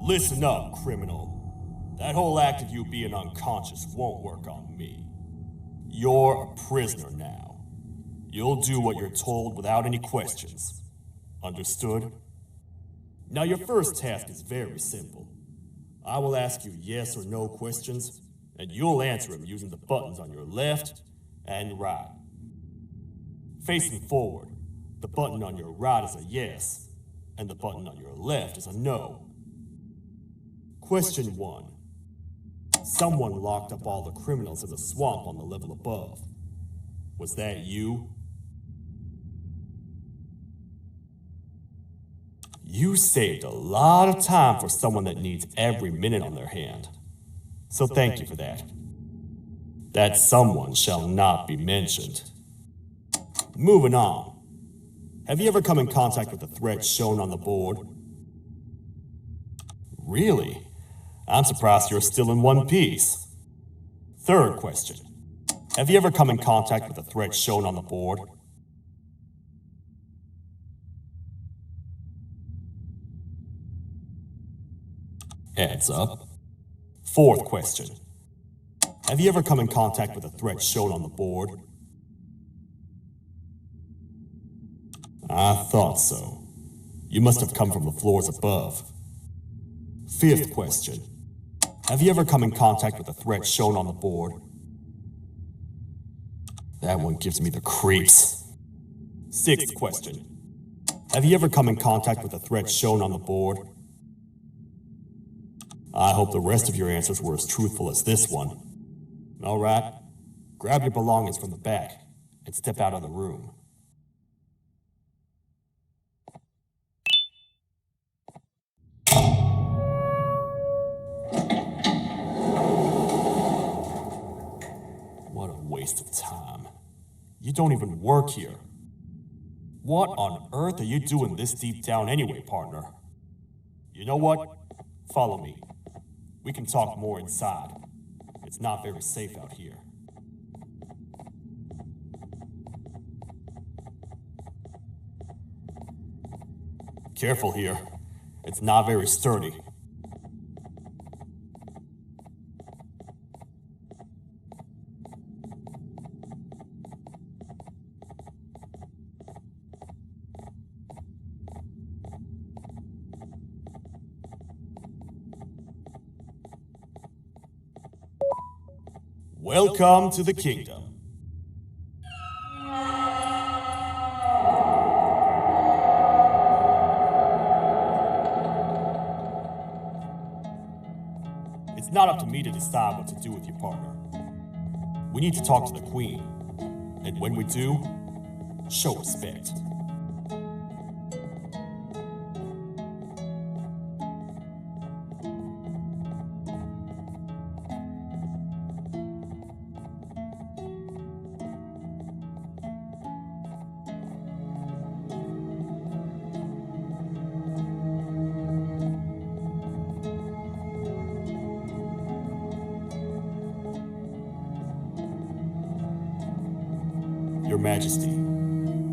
Listen up, criminal. That whole act of you being unconscious won't work on me. You're a prisoner now. You'll do what you're told without any questions. Understood? Now your first task is very simple. I will ask you yes or no questions, and you'll answer them using the buttons on your left and right. Facing forward, the button on your right is a yes, and the button on your left is a no. Question 1. Someone locked up all the criminals in the swamp on the level above. Was that you? You saved a lot of time for someone that needs every minute on their hand. So thank you for that. That someone shall not be mentioned. Moving on. Have you ever come in contact with the threat shown on the board? Really? I'm surprised you're still in one piece. Third question. Have you ever come in contact with the threat shown on the board? Heads up. Fourth question. Have you ever come in contact with the threat shown on the board? I thought so. You must have come from the floors above. Fifth question. Have you ever come in contact with the threat shown on the board? That one gives me the creeps. Sixth question. Have you ever come in contact with the threat shown on the board? I hope the rest of your answers were as truthful as this one. All right, grab your belongings from the back and step out of the room. What a waste of time. You don't even work here. What on earth are you doing this deep down anyway, partner? You know what? Follow me. We can talk more inside. It's not very safe out here. Careful here. It's not very sturdy. Welcome to the kingdom. It's not up to me to decide what to do with your partner. We need to talk to the queen, and when we do, show respect. Your Majesty,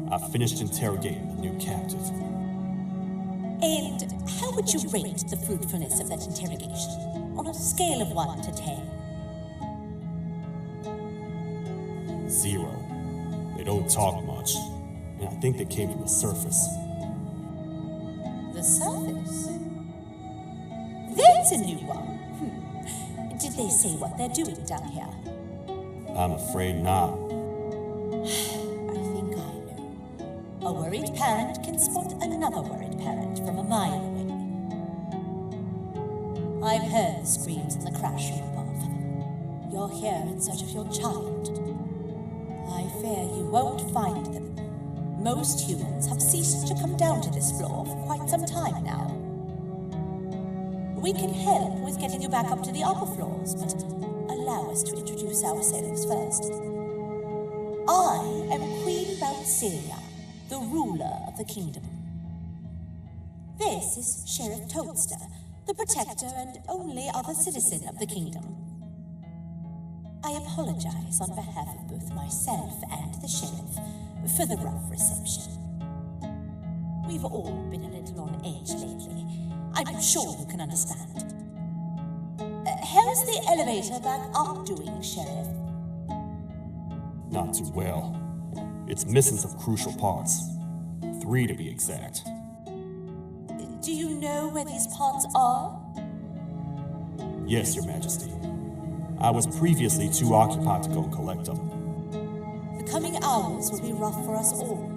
I've finished interrogating the new captive. And how would you rate the fruitfulness of that interrogation on a scale of 1 to 10? 0. They don't talk much, and I think they came from the surface. The surface? That's a new one. Did they say what they're doing down here? I'm afraid not. I think I know. A worried parent can spot another worried parent from a mile away. I've heard the screams and the crash from above. You're here in search of your child. I fear you won't find them. Most humans have ceased to come down to this floor for quite some time now. We can help with getting you back up to the upper floors, but allow us to introduce ourselves first. I am Queen Valkyria, the ruler of the kingdom. This is Sheriff Toadster, the protector and only other citizen of the kingdom. I apologize on behalf of both myself and the sheriff for the rough reception. We've all been a little on edge lately. I'm sure you can understand. How's the elevator back up doing, Sheriff? Not too well. It's missing some crucial parts. 3 to be exact. Do you know where these parts are? Yes, Your Majesty. I was previously too occupied to go and collect them. The coming hours will be rough for us all.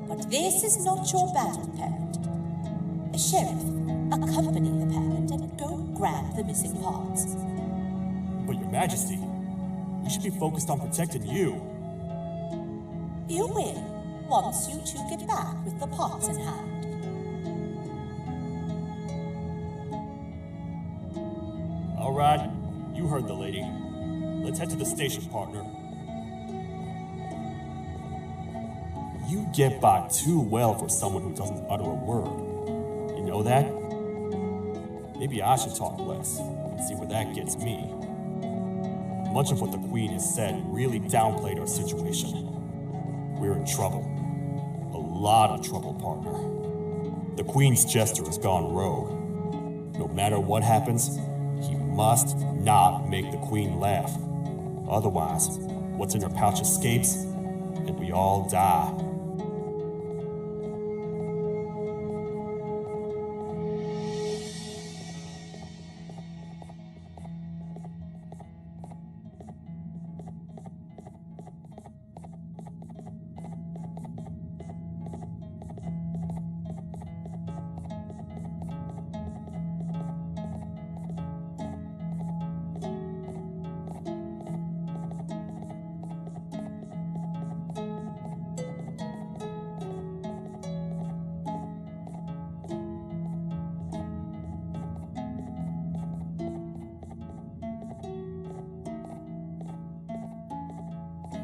But this is not your battle, Parent. Sheriff, accompany the Parent and go grab the missing parts. But Your Majesty, we should be focused on protecting you. You will, once you two get back with the parts in hand. All right, you heard the lady. Let's head to the station, partner. You get by too well for someone who doesn't utter a word. You know that? Maybe I should talk less and see where that gets me. Much of what the Queen has said really downplayed our situation. We're in trouble. A lot of trouble, partner. The Queen's jester has gone rogue. No matter what happens, he must not make the Queen laugh. Otherwise, what's in her pouch escapes, and we all die.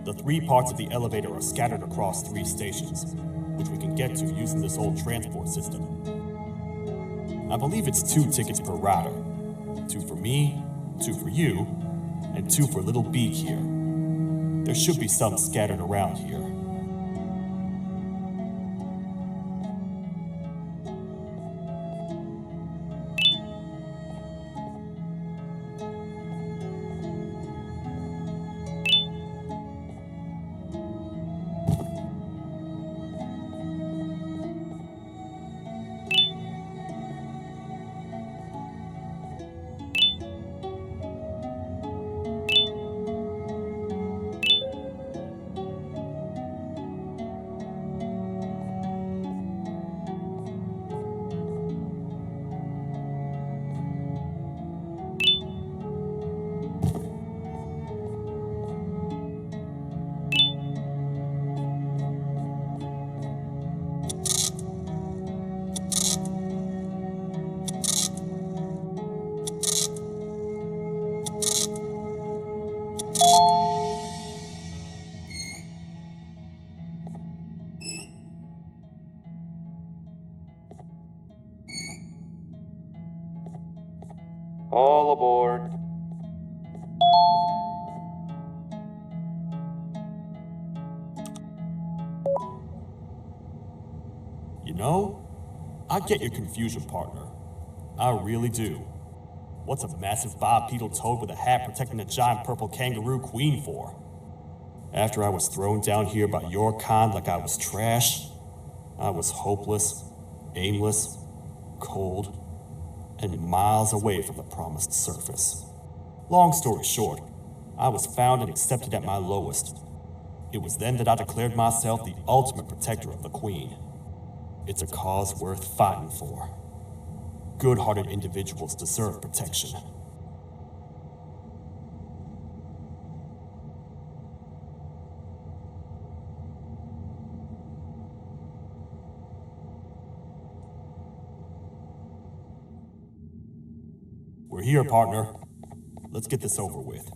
The 3 parts of the elevator are scattered across 3 stations, which we can get to using this old transport system. I believe it's 2 tickets per rider. 2 for me, 2 for you, and 2 for Little Beak here. There should be some scattered around here. All aboard. You know, I get your confusion, partner. I really do. What's a massive bipedal toad with a hat protecting a giant purple kangaroo queen for? After I was thrown down here by your kind like I was trash, I was hopeless, aimless, cold, and miles away from the promised surface. Long story short, I was found and accepted at my lowest. It was then that I declared myself the ultimate protector of the Queen. It's a cause worth fighting for. Good-hearted individuals deserve protection. We're here, partner. Let's get this over with.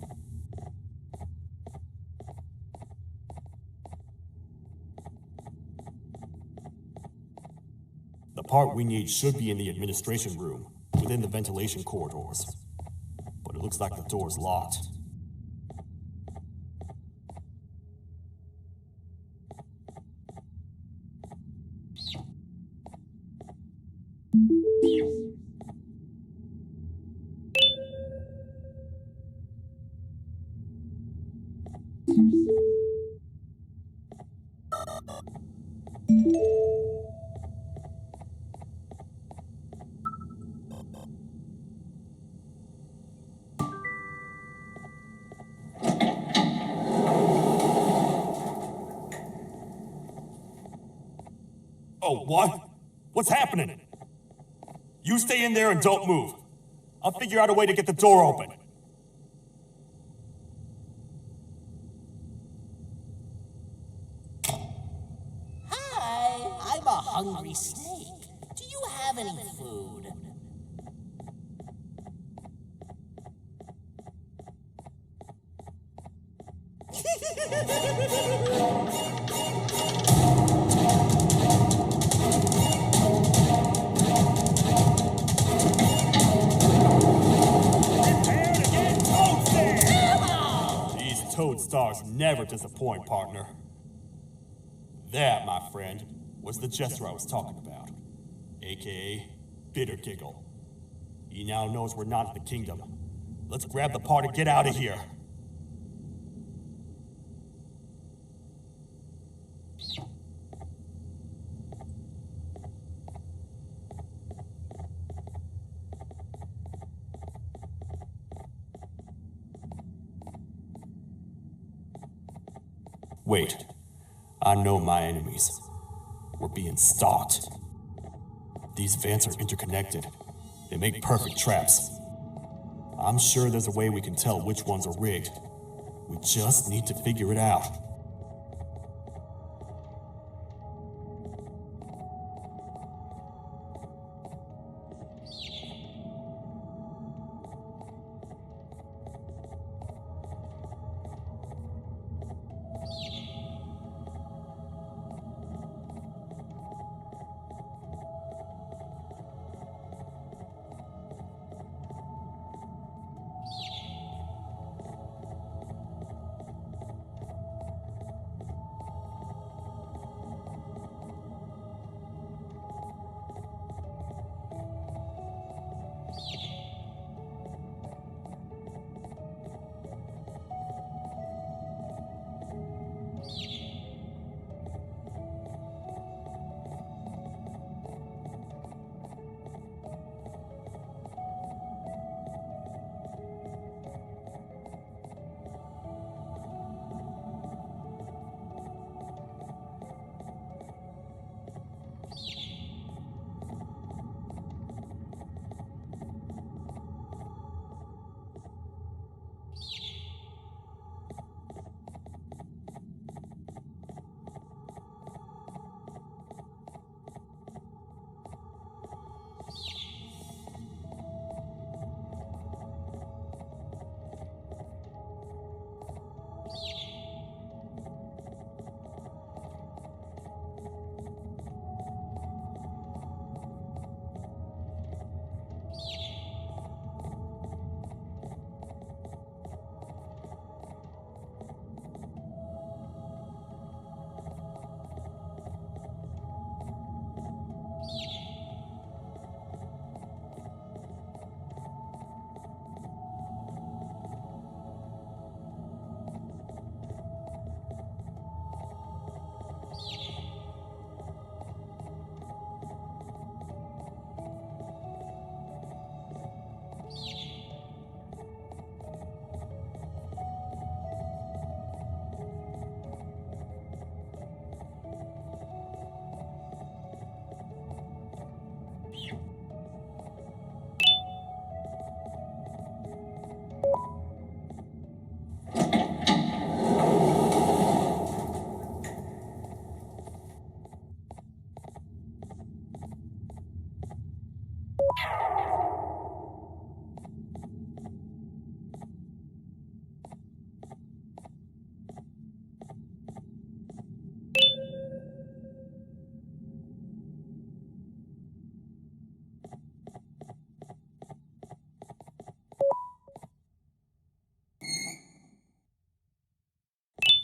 The part we need should be in the administration room, within the ventilation corridors. But it looks like the door's locked. Oh, what? What's happening? You stay in there and don't move. I'll figure out a way to get the door open. Hi, I'm a hungry snake. Do you have any food? These toad stars never disappoint, partner. That, my friend, was the jester I was talking about, aka Bitter Giggle. He now knows we're not in the kingdom. Let's grab the part and get out of here. Wait, I know my enemies. We're being stalked. These vents are interconnected. They make perfect traps. I'm sure there's a way we can tell which ones are rigged. We just need to figure it out.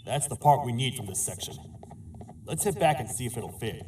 That's the part we need from this section. Let's head back and see if it'll fit.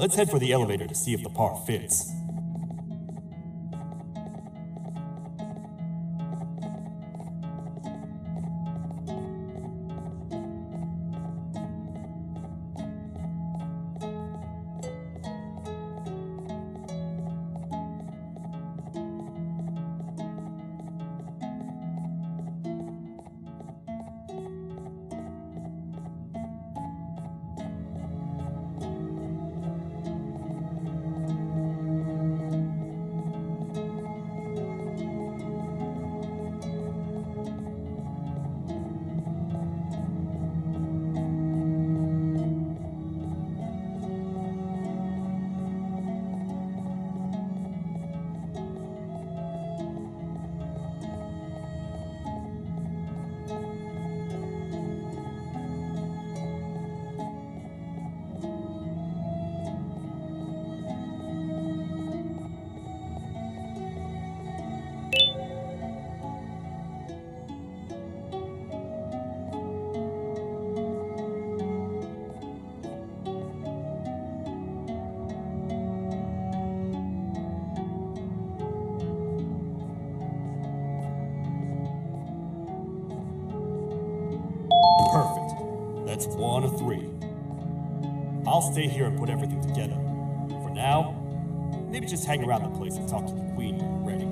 Let's head for the elevator to see if the part fits. Perfect. That's 1 of 3. I'll stay here and put everything together. For now, maybe just hang around the place and talk to the Queen when you're ready.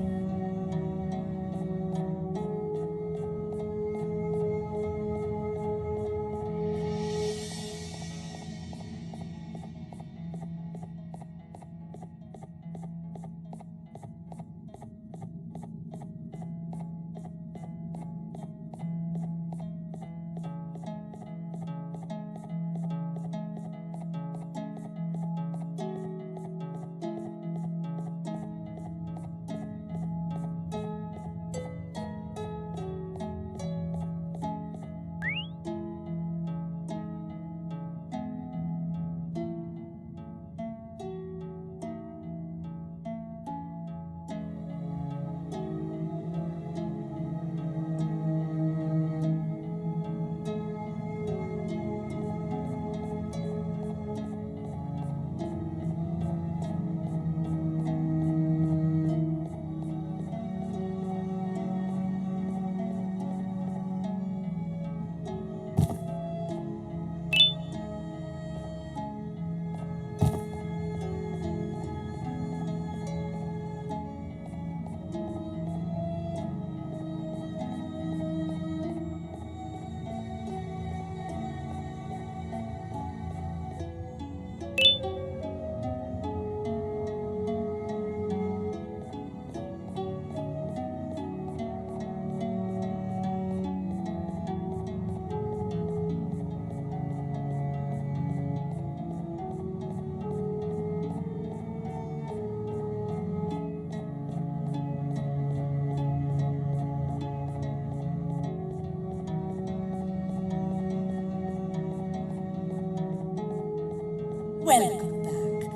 Welcome back.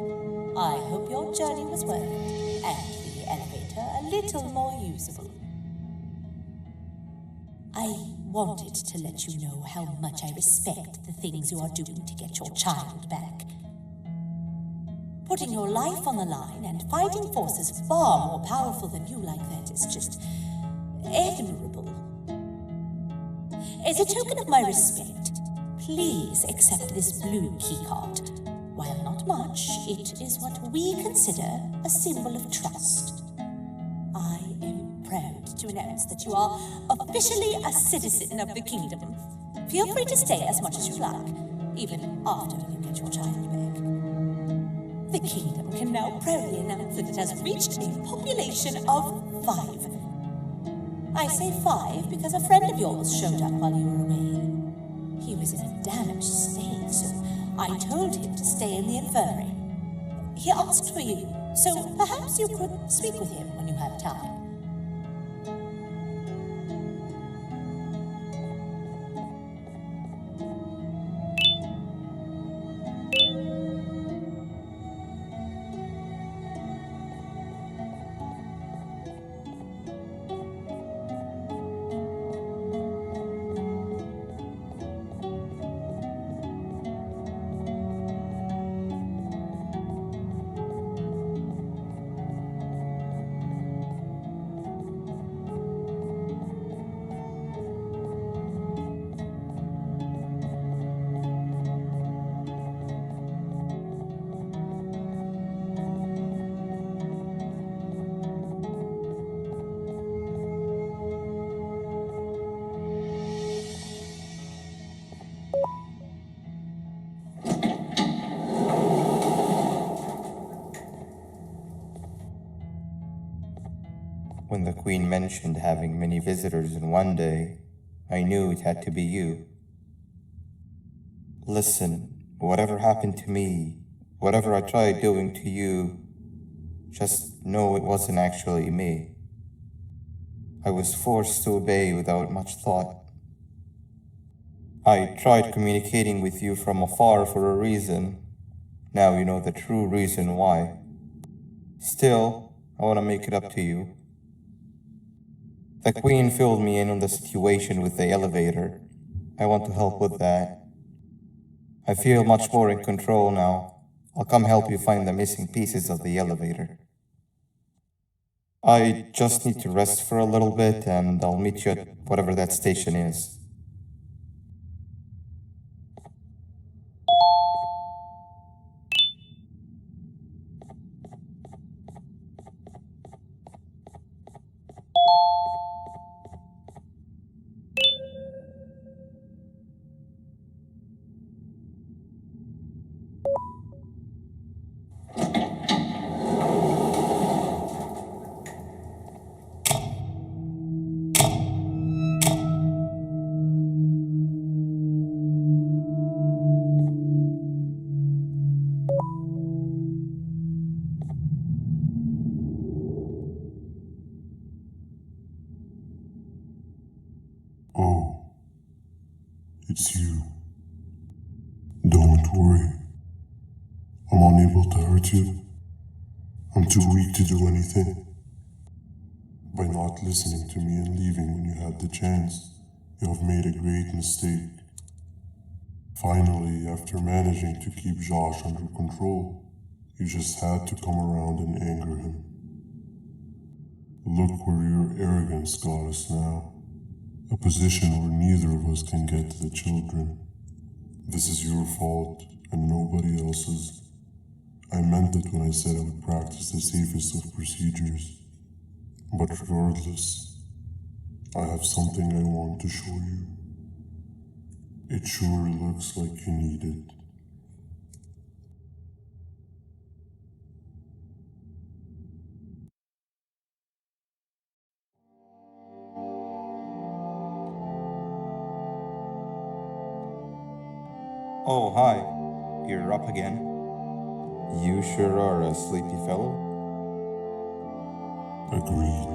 I hope your journey was worth it, and the elevator a little more usable. I wanted to let you know how much I respect the things you are doing to get your child back. Putting your life on the line and fighting forces far more powerful than you like that is just admirable. As a token of my respect, please accept this blue keycard. While not much, it is what we consider a symbol of trust. I am proud to announce that you are officially a citizen of the kingdom. Feel free to stay as much as you like, even after you get your child back. The kingdom can now proudly announce that it has reached a population of 5. I say 5 because a friend of yours showed up while you were away. He was in a damaged state, so I told him to stay in the infirmary. He asked for you, so perhaps you could speak with him when you have time. When the Queen mentioned having many visitors in one day, I knew it had to be you. Listen, whatever happened to me, whatever I tried doing to you, just know it wasn't actually me. I was forced to obey without much thought. I tried communicating with you from afar for a reason. Now you know the true reason why. Still, I want to make it up to you. The Queen filled me in on the situation with the elevator. I want to help with that. I feel much more in control now. I'll come help you find the missing pieces of the elevator. I just need to rest for a little bit, and I'll meet you at whatever that station is. Oh, it's you. Don't worry. I'm unable to hurt you. I'm too weak to do anything. By not listening to me and leaving when you had the chance, you have made a great mistake. Finally, after managing to keep Josh under control, you just had to come around and anger him. Look where your arrogance got us now. A position where neither of us can get to the children. This is your fault and nobody else's. I meant it when I said I would practice the safest of procedures. But regardless, I have something I want to show you. It sure looks like you need it. Oh, hi. You're up again. You sure are a sleepy fellow. Agreed.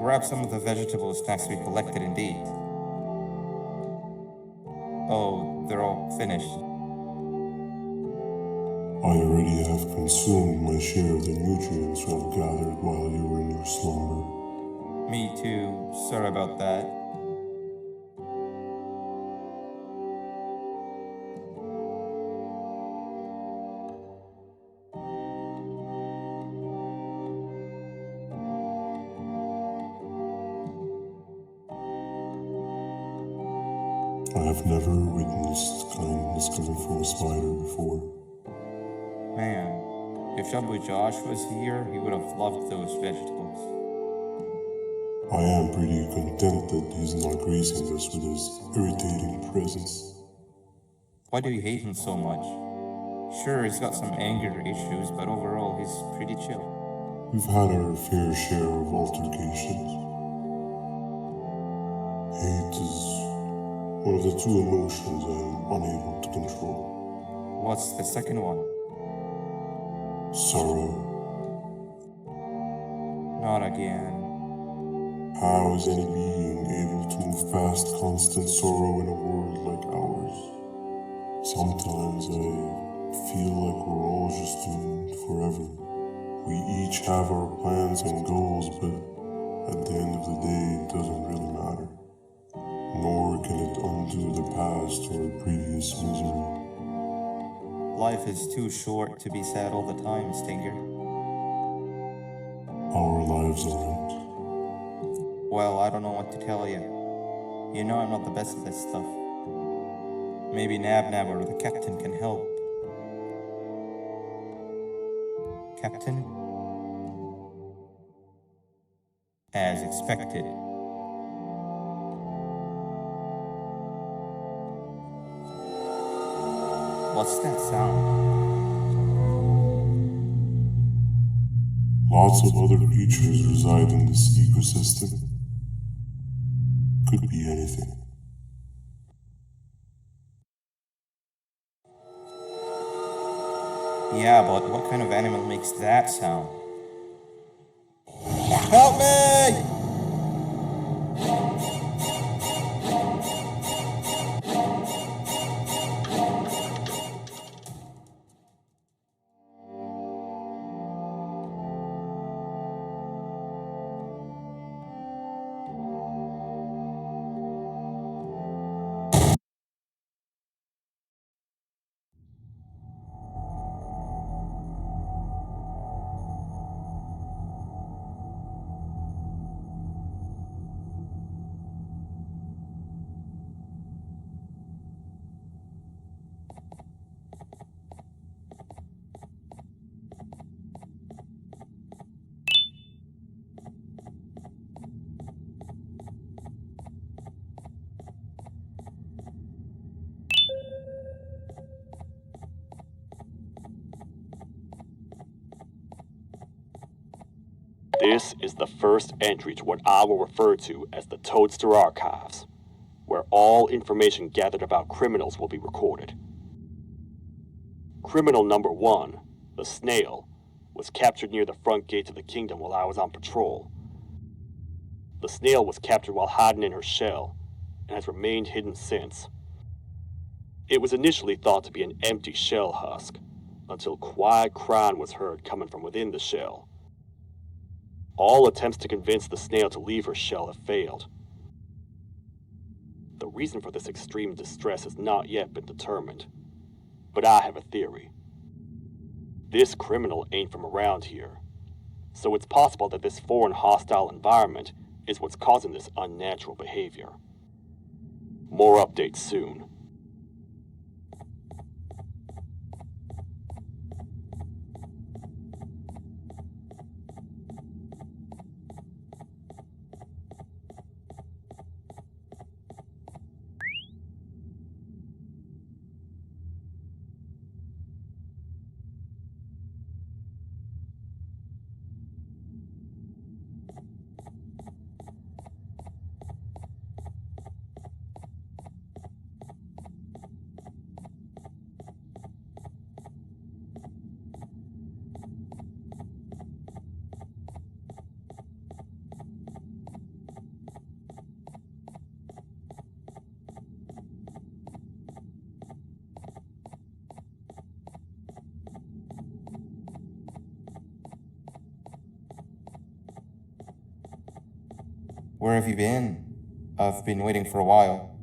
Grab some of the vegetable snacks we collected and eat. Oh, they're all finished. I already have consumed my share of the nutrients you have gathered while you were in your slumber. Me too. Sorry about that. I have never witnessed kindness coming from a spider before. Man, if Shabu Josh was here, he would have loved those vegetables. I am pretty content that he's not gracing us with his irritating presence. Why do you hate him so much? Sure, he's got some anger issues, but overall he's pretty chill. We've had our fair share of altercations. Hate is one of the two emotions I am unable to control. What's the second one? Sorrow. Not again. How is any being able to move past constant sorrow in a world like ours? Sometimes I feel like we're all just doomed forever. We each have our plans and goals, but at the end of the day, it doesn't really matter. Nor can it undo the past or previous misery. Life is too short to be sad all the time, Stinger. Our lives aren't. Well, I don't know what to tell you. You know I'm not the best at this stuff. Maybe Nab or the captain can help. Captain? As expected. What's that sound? Lots of other creatures reside sewer system. Could be anything. Yeah, but what kind of animal makes that sound? Help me! This is the first entry to what I will refer to as the Toadster Archives, where all information gathered about criminals will be recorded. Criminal number 1, the snail, was captured near the front gates of the kingdom while I was on patrol. The snail was captured while hiding in her shell, and has remained hidden since. It was initially thought to be an empty shell husk, until quiet crying was heard coming from within the shell. All attempts to convince the snail to leave her shell have failed. The reason for this extreme distress has not yet been determined, but I have a theory. This criminal ain't from around here, so it's possible that this foreign hostile environment is what's causing this unnatural behavior. More updates soon. Where have you been? I've been waiting for a while.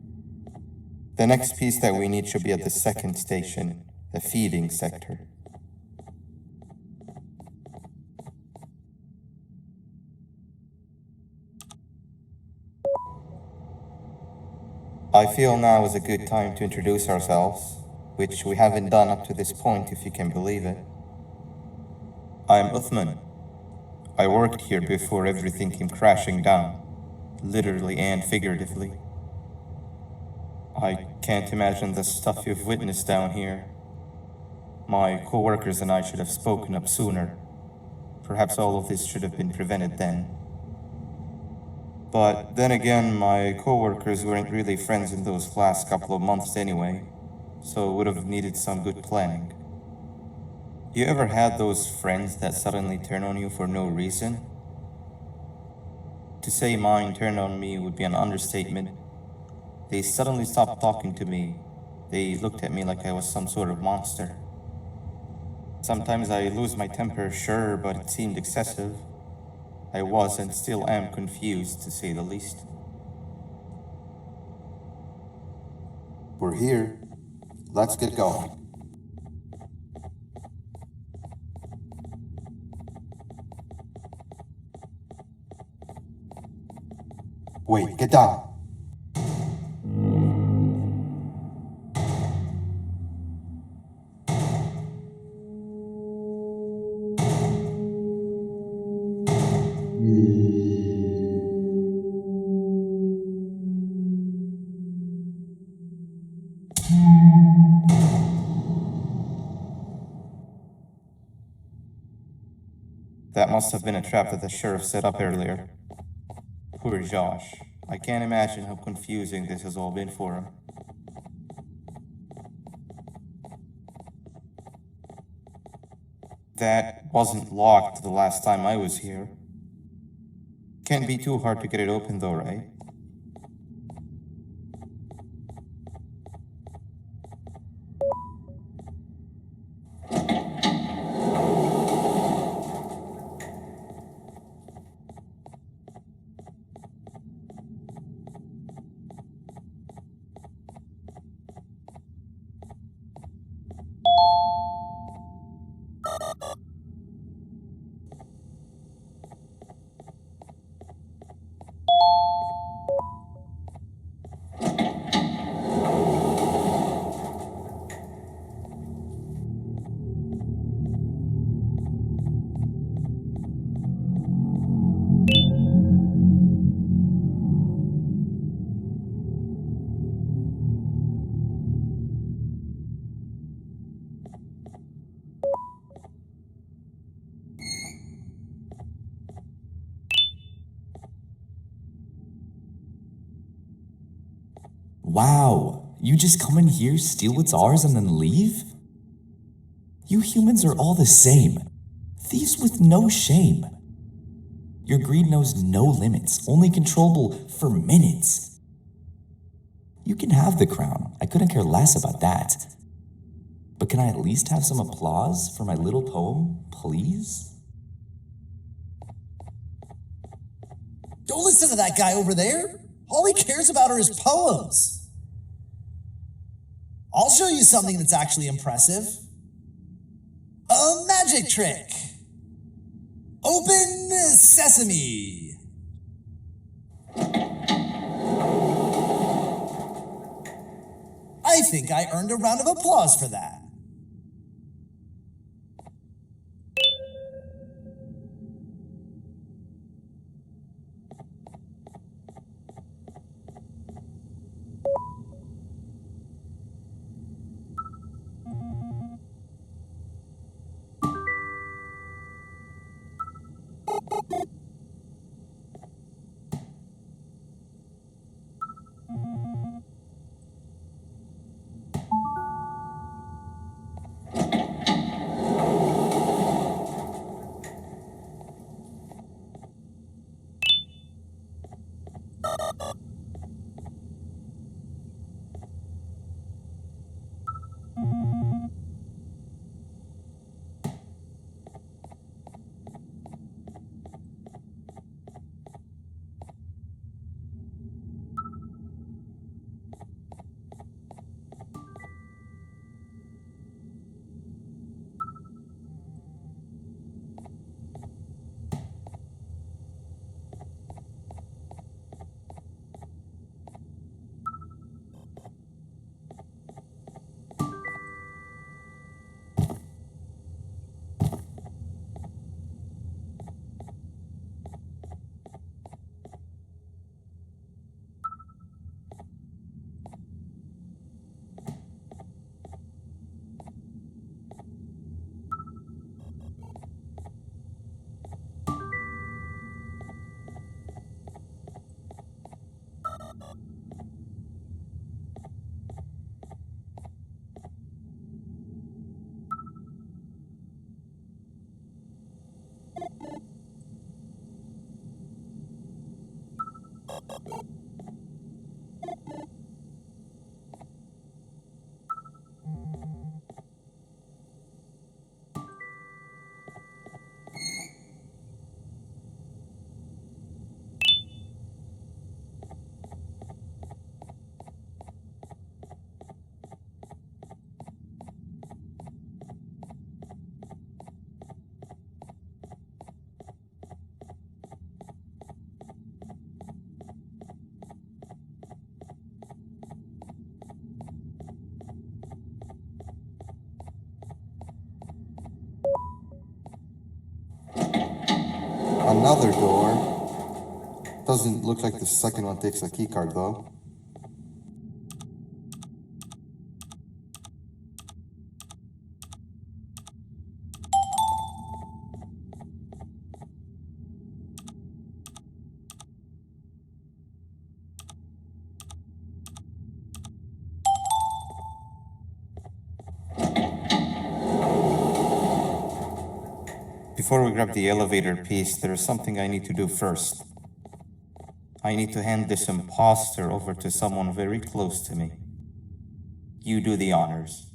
The next piece that we need should be at the second station, the feeding sector. I feel now is a good time to introduce ourselves, which we haven't done up to this point, if you can believe it. I'm Uthman. I worked here before everything came crashing down, literally and figuratively. I can't imagine the stuff you've witnessed down here. My co-workers and I should have spoken up sooner. Perhaps all of this should have been prevented then. But then again, my co-workers weren't really friends in those last couple of months anyway, so it would have needed some good planning. You ever had those friends that suddenly turn on you for no reason? To say mine turned on me would be an understatement. They suddenly stopped talking to me. They looked at me like I was some sort of monster. Sometimes I lose my temper, sure, but it seemed excessive. I was and still am confused, to say the least. We're here. Let's get going. Wait, get down. That must have been a trap that the sheriff set up earlier. Poor Josh. I can't imagine how confusing this has all been for him. That wasn't locked the last time I was here. Can't be too hard to get it open though, right? Wow, you just come in here, steal what's ours, and then leave? You humans are all the same. Thieves with no shame. Your greed knows no limits, only controllable for minutes. You can have the crown, I couldn't care less about that. But can I at least have some applause for my little poem, please? Don't listen to that guy over there. All he cares about are his poems. I'll show you something that's actually impressive. A magic trick. Open sesame. I think I earned a round of applause for that. Another door. Doesn't look like the second one takes a keycard though. Before we grab the elevator piece, there is something I need to do first. I need to hand this imposter over to someone very close to me. You do the honors.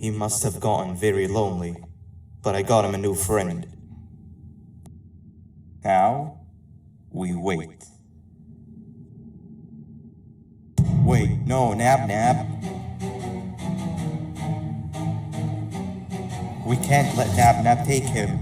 He must have gotten very lonely, but I got him a new friend. Now, we wait. Wait, no, Nab. We can't let Nab take him.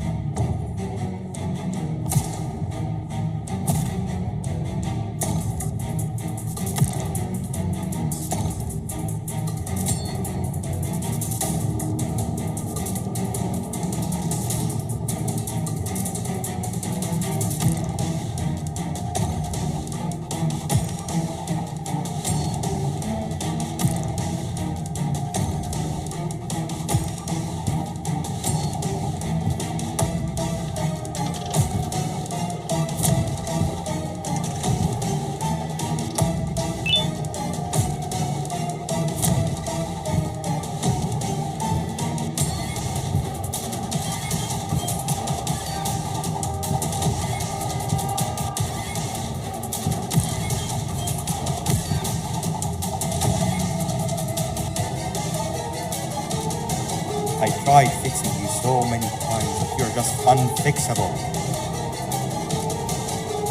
I tried fixing you so many times, but you're just unfixable.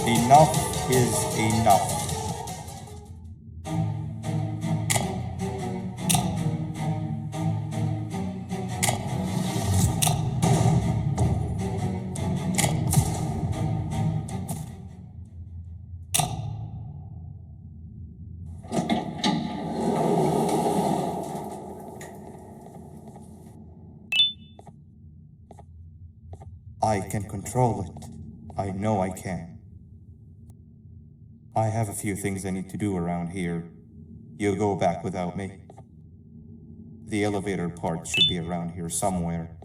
Enough is enough. I can control it. I know I can. I have a few things I need to do around here. You'll go back without me. The elevator part should be around here somewhere.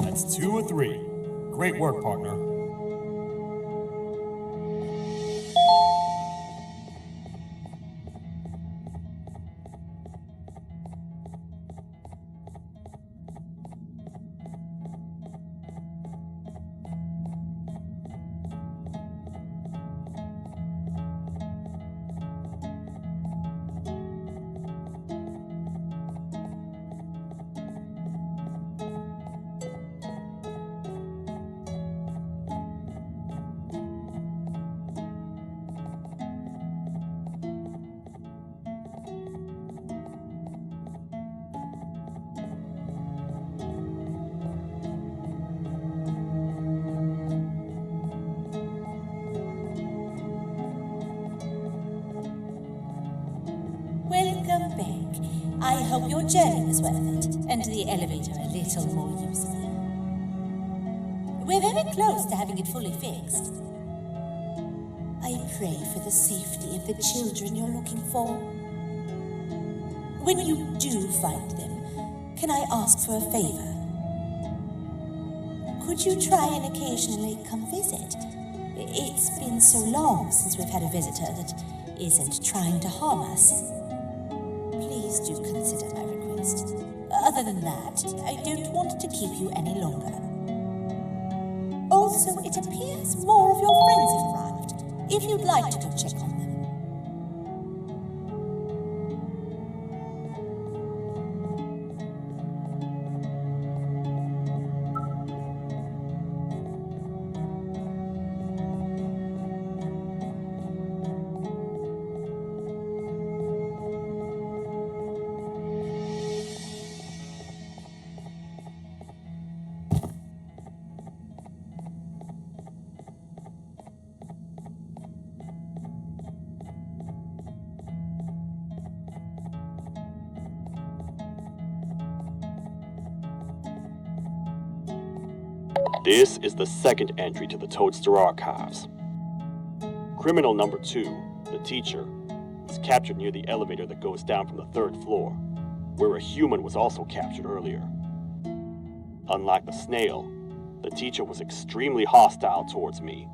That's 2 or 3. Great work, partner. Welcome back. I hope your journey was worth it, and the elevator a little more useful. We're very close to having it fully fixed. I pray for the safety of the children you're looking for. When you do find them, can I ask for a favor? Could you try and occasionally come visit? It's been so long since we've had a visitor that isn't trying to harm us. Please do consider my request. Other than that, I don't want to keep you any longer. Also, it appears more of your friends have arrived, if you'd like to go check on them. This is the second entry to the Toadster Archives. Criminal number 2, the teacher, was captured near the elevator that goes down from the 3rd floor, where a human was also captured earlier. Unlike the snail, the teacher was extremely hostile towards me,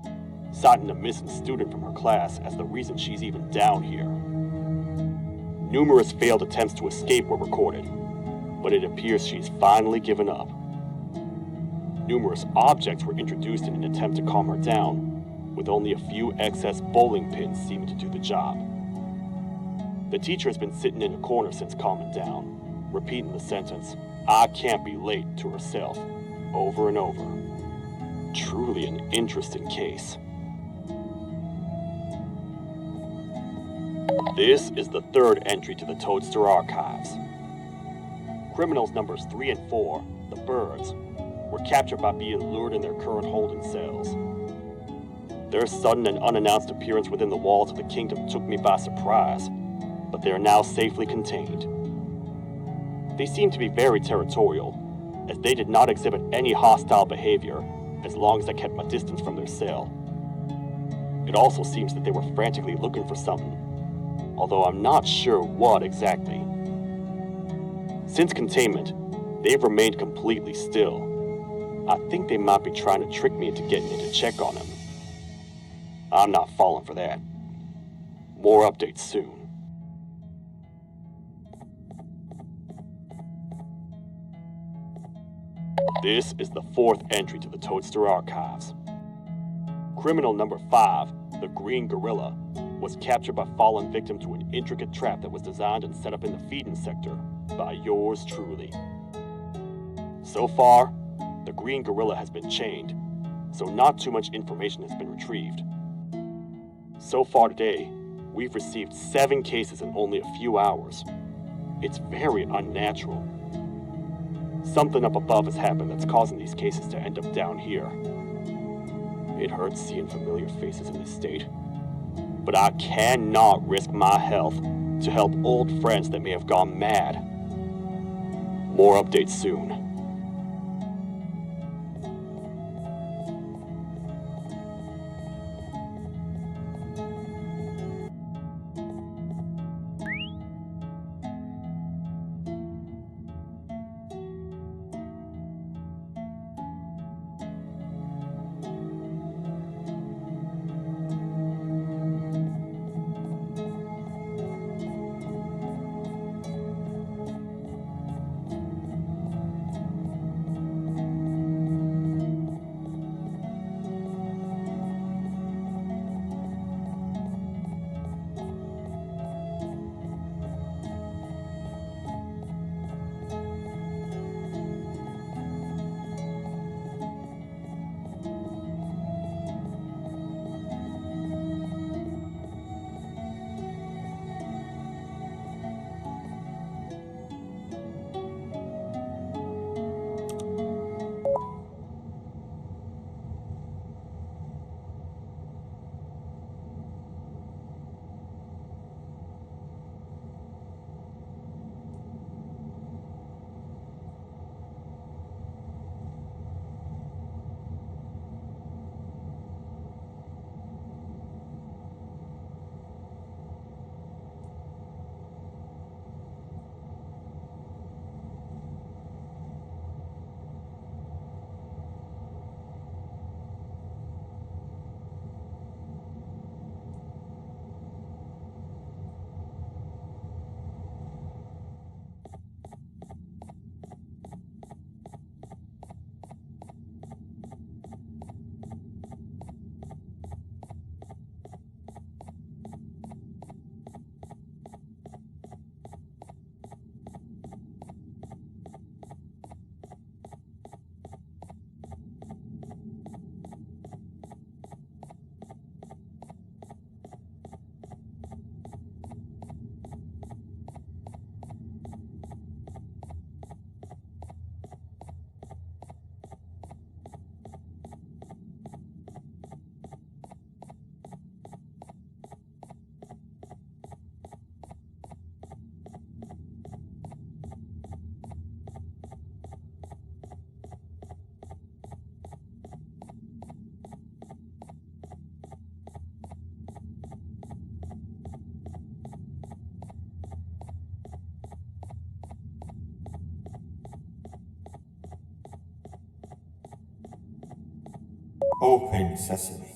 citing a missing student from her class as the reason she's even down here. Numerous failed attempts to escape were recorded, but it appears she's finally given up. Numerous objects were introduced in an attempt to calm her down, with only a few excess bowling pins seeming to do the job. The teacher has been sitting in a corner since calming down, repeating the sentence, "I can't be late," to herself, over and over. Truly an interesting case. This is the 3rd entry to the Toadster Archives. Criminals numbers 3 and 4, the birds, were captured by being lured in their current holding cells. Their sudden and unannounced appearance within the walls of the kingdom took me by surprise, but they are now safely contained. They seem to be very territorial, as they did not exhibit any hostile behavior as long as I kept my distance from their cell. It also seems that they were frantically looking for something, although I'm not sure what exactly. Since containment, they've remained completely still. I think they might be trying to trick me into getting in to check on them. I'm not falling for that. More updates soon. This is the 4th entry to the Toadster Archives. Criminal number 5, the Green Gorilla, was captured by falling victim to an intricate trap that was designed and set up in the feeding sector by yours truly. So far, the Green Gorilla has been chained, so not too much information has been retrieved. So far today, we've received 7 cases in only a few hours. It's very unnatural. Something up above has happened that's causing these cases to end up down here. It hurts seeing familiar faces in this state, but I cannot risk my health to help old friends that may have gone mad. More updates soon. Open sesame.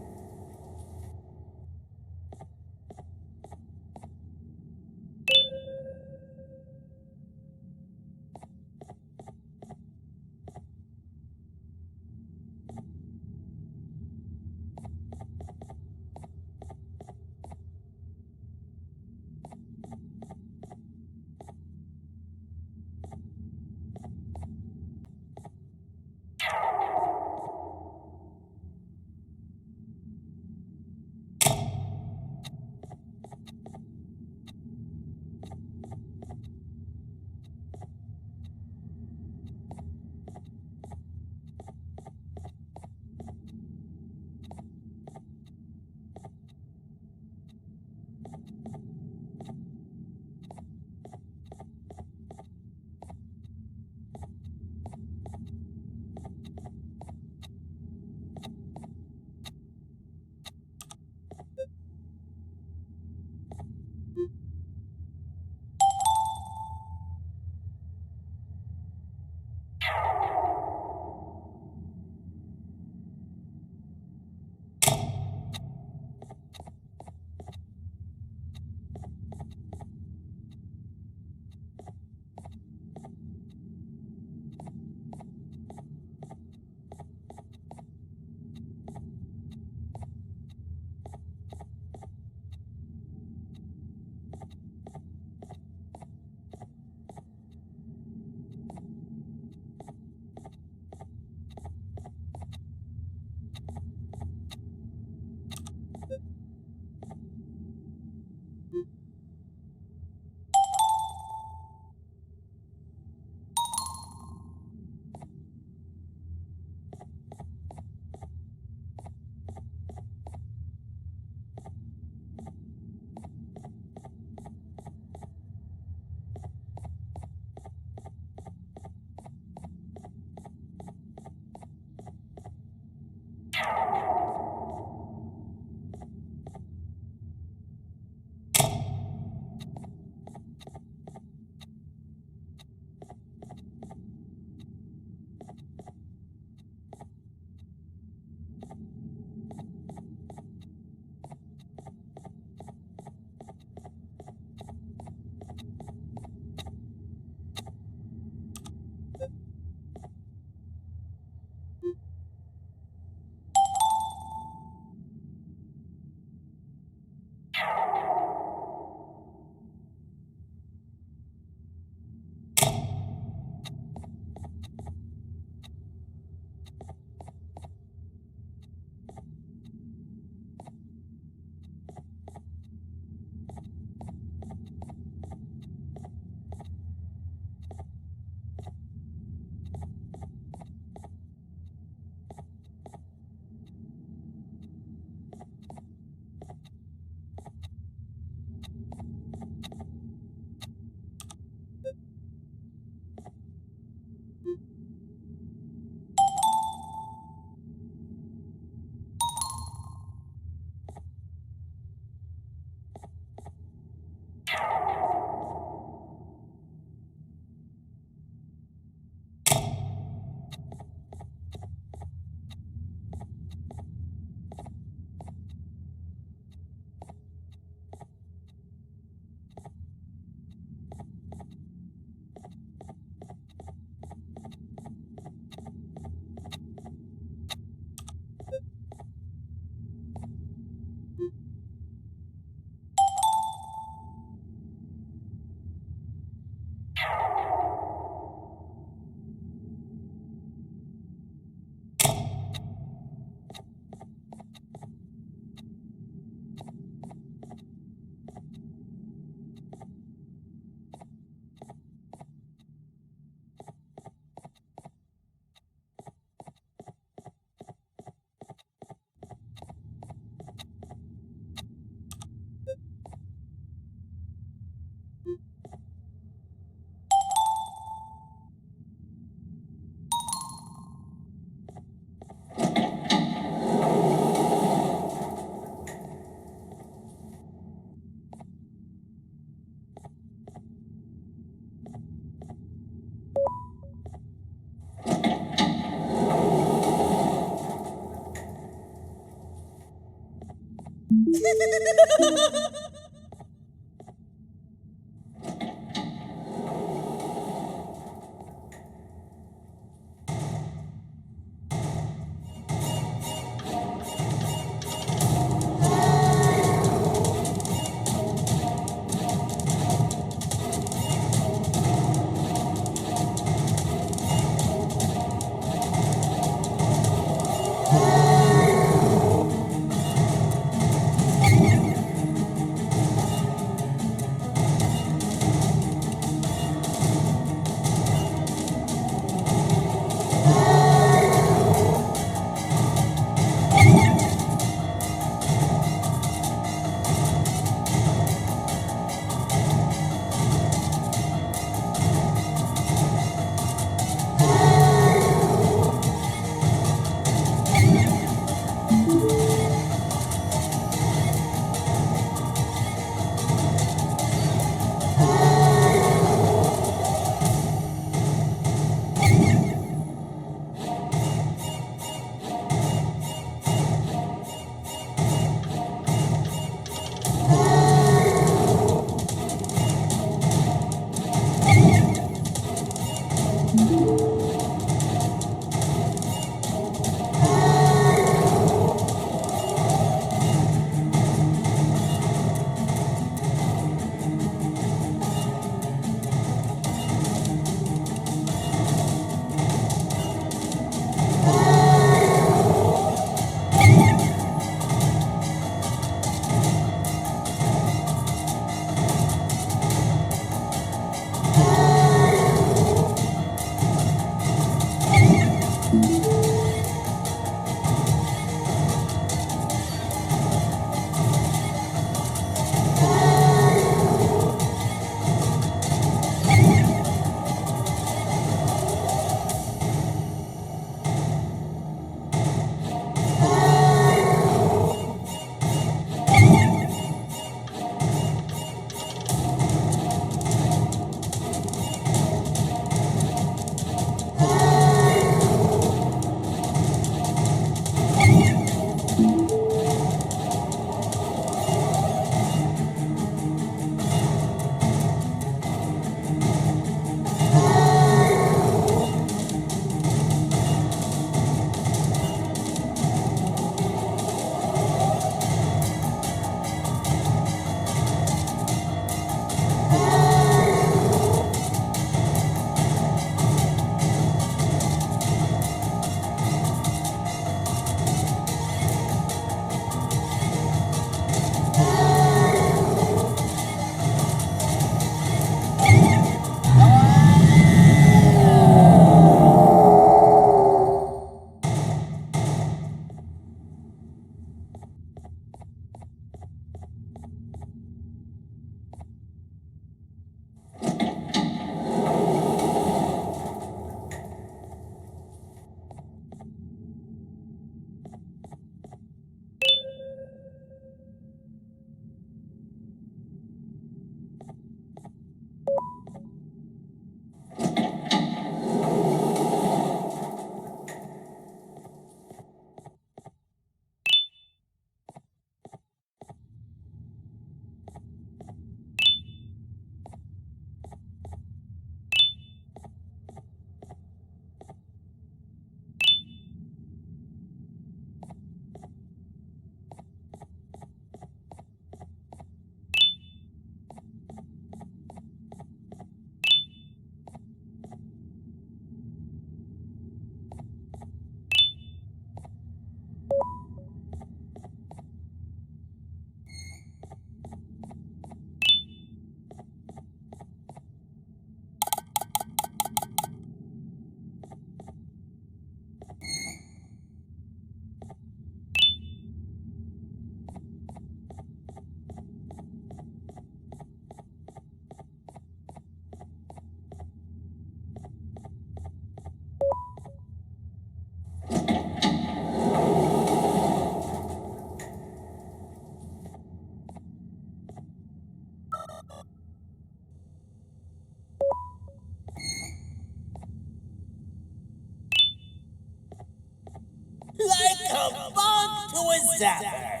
kabunk to a zapper.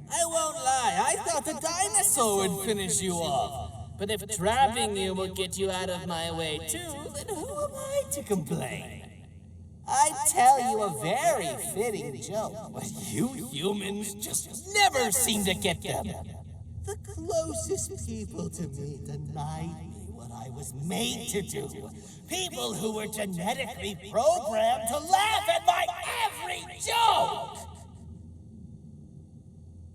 I won't lie, I thought the dinosaur would finish you off. But if trapping you will get you out of my way too, then who am I to complain? I tell you a very fitting joke, but you humans just never seem to get them. The closest people to me denied me what I was made to do. People who were genetically programmed to laugh at my every joke.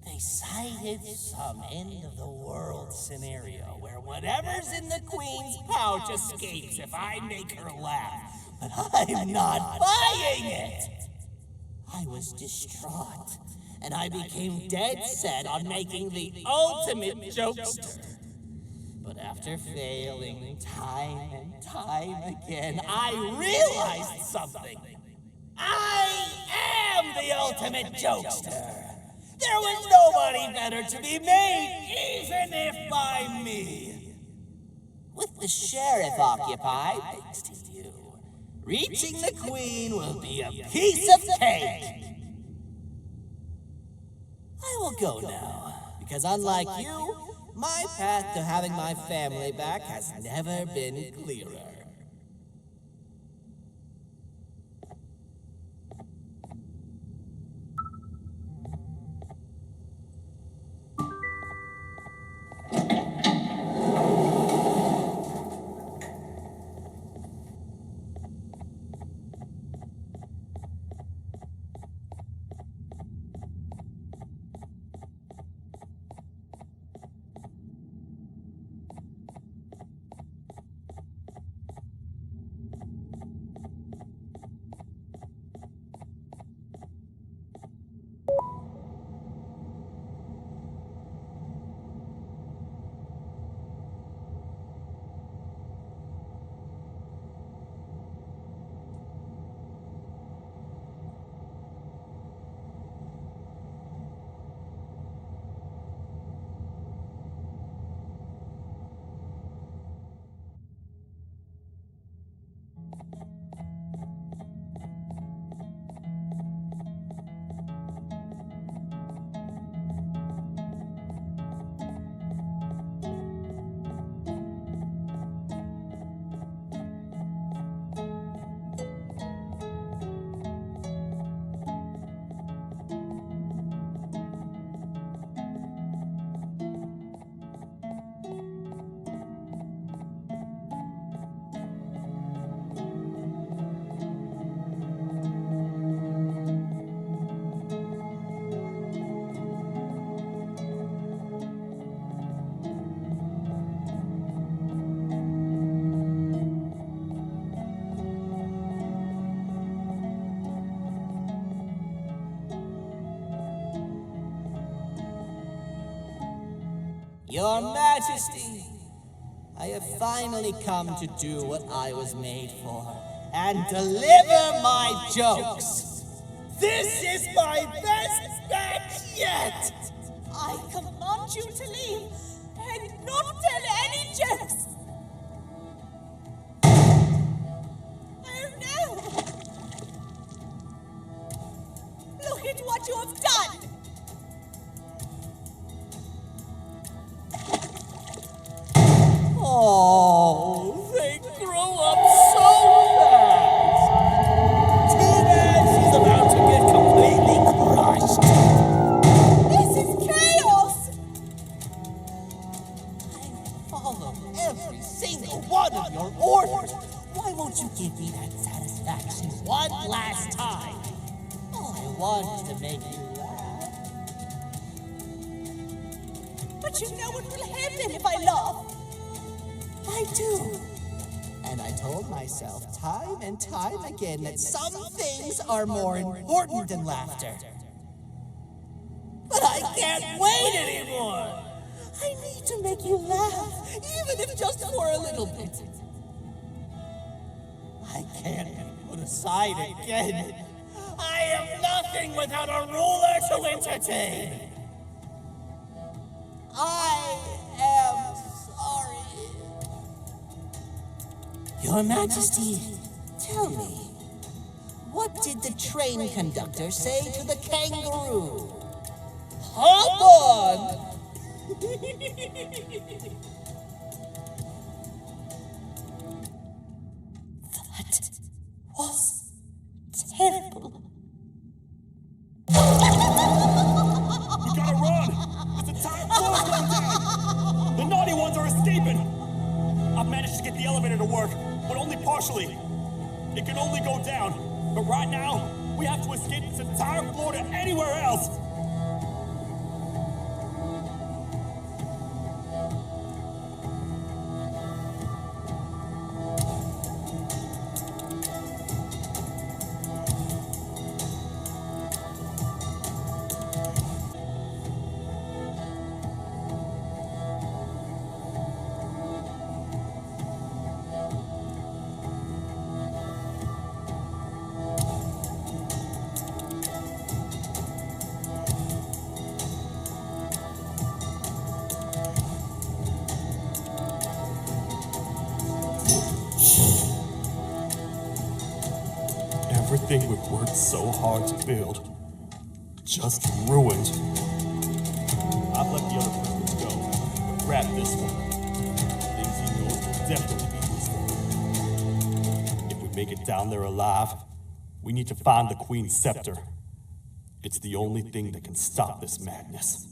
They cited some end-of-the-world scenario where whatever's in the Queen's pouch escapes if I make her laugh. But I'm not buying it! I was distraught, and I became dead set on making the ultimate jokester. But after failing time and time again, I realized something. I am the ultimate jokester! There was nobody better to be made, even if by me. With the sheriff occupied, thanks to you, reaching the Queen will be a piece of cake. I will go now, because unlike you, my path to having my family back has never been clearer. Your Majesty, I have finally come to do what I was made for, and deliver my jokes. This is my best bet yet! I command you to leave and not tell any jokes. Oh no! Look at what you have done! Oh, they grow up so fast! Too bad she's about to get completely crushed. This is chaos! I follow every single one of your orders. Why won't you give me that satisfaction one last time? All I want is to make you laugh. But you know what will happen if I laugh. I do. And I told myself time and time again that some things are more important than laughter. But I can't wait anymore. I need to make you laugh, even if just for a little bit. I can't be put aside again. I am nothing without a ruler to entertain. I am sorry. Your Majesty, tell me, What did the train conductor say to the kangaroo? Hop on! That was terrible. We gotta run! This entire floor's going down! The naughty ones are escaping! I've managed to get the elevator to work, but only partially. It can only go down, but right now, we have to escape this entire floor to anywhere else! Everything we've worked so hard to build, just ruined. I've let the other prisoners go, but grab this one. Things he knows will definitely be useful. If we make it down there alive, we need to find the Queen's scepter. It's the only thing that can stop this madness.